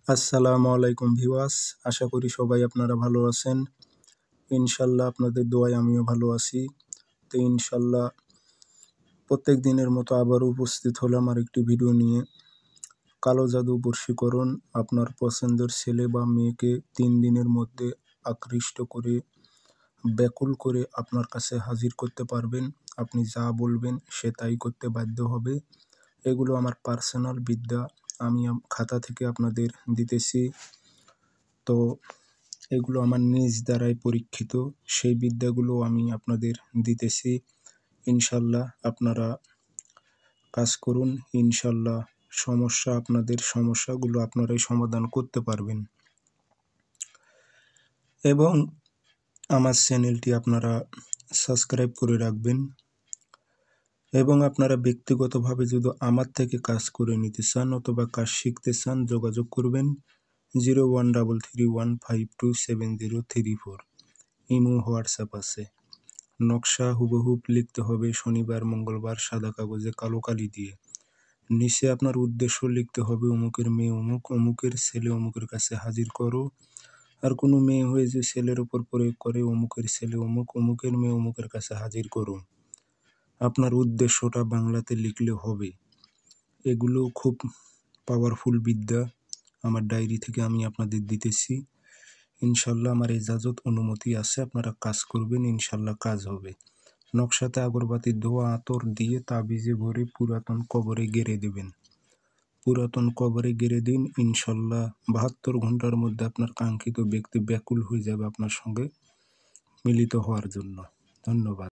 আসসালামু আলাইকুম ভিউয়ার্স, আশা করি সবাই আপনারা ভালো আছেন। ইনশাল্লাহ আপনাদের দোয়ায় আমিও ভালো আছি। তো ইনশাল্লাহ প্রত্যেক দিনের মতো আবারও উপস্থিত হলাম আরেকটি ভিডিও নিয়ে। কালো জাদু বশীকরণ আপনার পছন্দের ছেলে বা মেয়েকে 3 দিনের মধ্যে আকৃষ্ট করে ব্যাকুল করে আপনার কাছে হাজির করতে পারবেন। আপনি যা বলবেন সে তাই করতে বাধ্য হবে। এগুলো আমার পার্সোনাল বিদ্যা, আমি খাতা থেকে আপনাদের দিতেছি। তো এগুলো আমার নিজ দ্বারাই পরীক্ষিত, সেই বিদ্যাগুলো আমি আপনাদের দিতেছি। ইনশাল্লাহ আপনারা কাজ করুন, ইনশাল্লাহ আপনাদের সমস্যাগুলো আপনারাই সমাধান করতে পারবেন। এবং আমার চ্যানেলটি আপনারা সাবস্ক্রাইব করে রাখবেন। এবং আপনারা ব্যক্তিগতভাবে যদি আমার থেকে কাজ করে নিতে চান অথবা কাজ শিখতে চান, যোগাযোগ করবেন 0133152703 ইমো হোয়াটসঅ্যাপ আছে। নকশা হুবহুব লিখতে হবে শনিবার মঙ্গলবার সাদা কাগজে কালো কালি দিয়ে। নিচে আপনার উদ্দেশ্য লিখতে হবে অমুকের মেয়ে অমুক, অমুকের ছেলে অমুকের কাছে হাজির করো। আর কোনো মেয়ে হয়ে যে ছেলের ওপর প্রয়োগ করে অমুকের ছেলে অমুক, অমুকের মেয়ে অমুকের কাছে হাজির করো। আপনার উদ্দেশ্যটা বাংলাতে লিখলে হবে। এগুলো খুব পাওয়ারফুল বিদ্যা, আমার ডায়েরি থেকে আমি আপনাদের দিতেছি। ইনশাল্লাহ আমার ইজাজত অনুমতি আছে, আপনারা কাজ করবেন, ইনশাল্লাহ কাজ হবে। নকশাতে আগরবাতি ধোয়া আতর দিয়ে তাবিজে ভরে পুরাতন কবরে গেড়ে দেবেন। পুরাতন কবরে গেড়ে দিন, ইনশাল্লাহ 72 ঘন্টার মধ্যে আপনার কাঙ্ক্ষিত ব্যক্তি ব্যাকুল হয়ে যাবে আপনার সঙ্গে মিলিত হওয়ার জন্য। ধন্যবাদ।